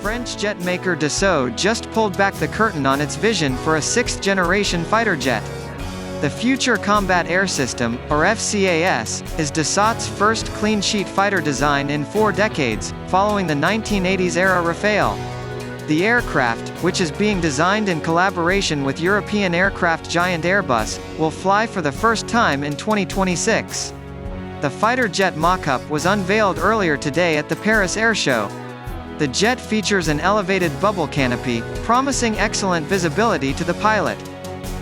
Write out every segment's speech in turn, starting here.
French jet maker Dassault just pulled back the curtain on its vision for a sixth-generation fighter jet. The Future Combat Air System, or FCAS, is Dassault's first clean-sheet fighter design in 4 decades, following the 1980s-era Rafale. The aircraft, which is being designed in collaboration with European aircraft giant Airbus, will fly for the first time in 2026. The fighter jet mockup was unveiled earlier today at the Paris Air Show. The jet features an elevated bubble canopy, promising excellent visibility to the pilot.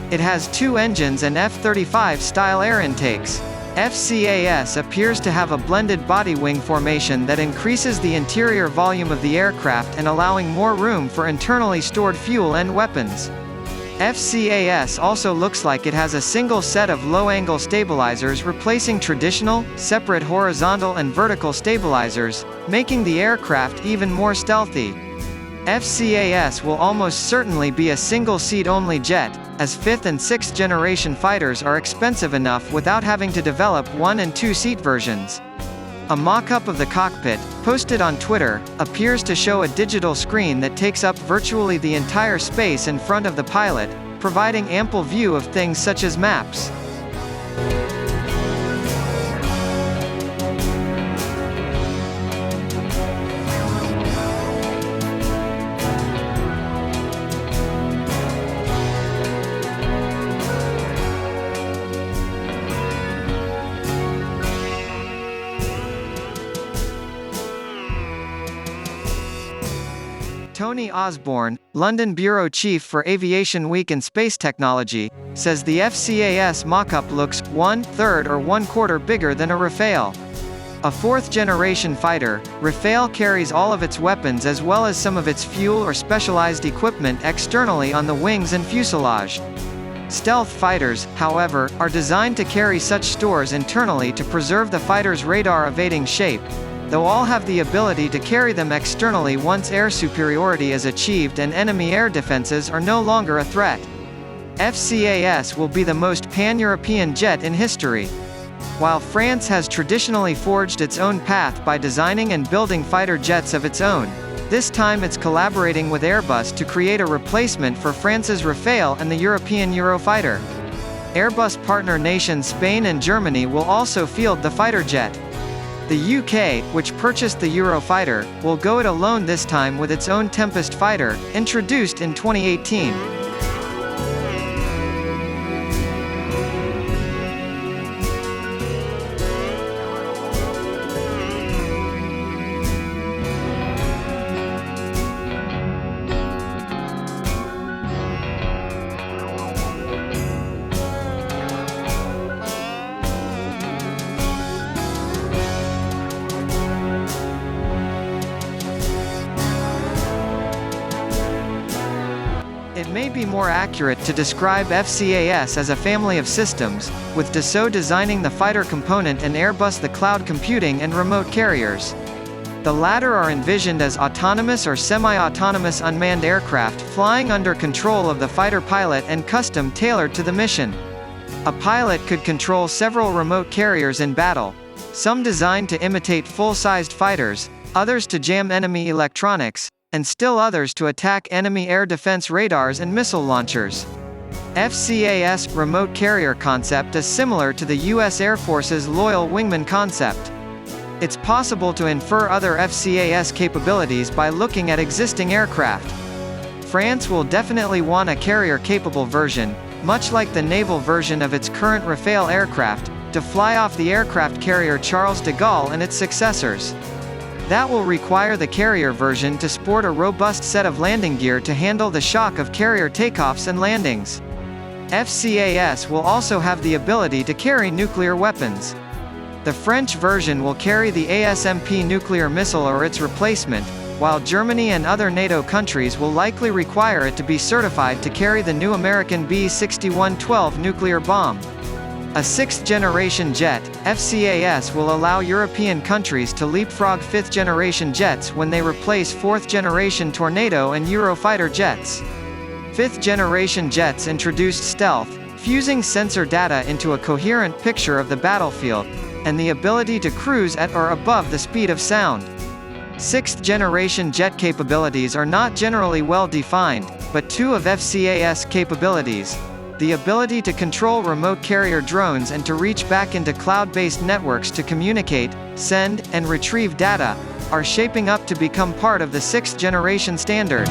It has 2 engines and F-35-style air intakes. FCAS appears to have a blended body wing formation that increases the interior volume of the aircraft and allowing more room for internally stored fuel and weapons. FCAS also looks like it has a single set of low-angle stabilizers replacing traditional, separate horizontal and vertical stabilizers, making the aircraft even more stealthy. FCAS will almost certainly be a single-seat only jet, as 5th and 6th generation fighters are expensive enough without having to develop 1- and 2-seat versions. A mock-up of the cockpit, posted on Twitter, appears to show a digital screen that takes up virtually the entire space in front of the pilot, providing ample view of things such as maps. Tony Osborne, London Bureau Chief for Aviation Week and Space Technology, says the FCAS mockup looks 1/3 or 1/4 bigger than a Rafale. A 4th-generation fighter, Rafale carries all of its weapons as well as some of its fuel or specialized equipment externally on the wings and fuselage. Stealth fighters, however, are designed to carry such stores internally to preserve the fighter's radar-evading shape, though all have the ability to carry them externally once air superiority is achieved and enemy air defenses are no longer a threat. FCAS will be the most pan-European jet in history. While France has traditionally forged its own path by designing and building fighter jets of its own, this time it's collaborating with Airbus to create a replacement for France's Rafale and the European Eurofighter. Airbus partner nations Spain and Germany will also field the fighter jet. The UK, which purchased the Eurofighter, will go it alone this time with its own Tempest fighter, introduced in 2018. It may be more accurate to describe FCAS as a family of systems, with Dassault designing the fighter component and Airbus the cloud computing and remote carriers. The latter are envisioned as autonomous or semi-autonomous unmanned aircraft flying under control of the fighter pilot and custom-tailored to the mission. A pilot could control several remote carriers in battle, some designed to imitate full-sized fighters, others to jam enemy electronics, and still others to attack enemy air defense radars and missile launchers. FCAS remote carrier concept is similar to the U.S. Air Force's Loyal Wingman concept. It's possible to infer other FCAS capabilities by looking at existing aircraft. France will definitely want a carrier-capable version, much like the naval version of its current Rafale aircraft, to fly off the aircraft carrier Charles de Gaulle and its successors. That will require the carrier version to sport a robust set of landing gear to handle the shock of carrier takeoffs and landings. FCAS will also have the ability to carry nuclear weapons. The French version will carry the ASMP nuclear missile or its replacement, while Germany and other NATO countries will likely require it to be certified to carry the new American B-6112 nuclear bomb. A 6th-generation jet, FCAS will allow European countries to leapfrog 5th-generation jets when they replace 4th-generation Tornado and Eurofighter jets. 5th-generation jets introduced stealth, fusing sensor data into a coherent picture of the battlefield, and the ability to cruise at or above the speed of sound. 6th-generation jet capabilities are not generally well defined, but two of FCAS capabilities, the ability to control remote carrier drones and to reach back into cloud-based networks to communicate, send, and retrieve data, are shaping up to become part of the 6th-generation standard.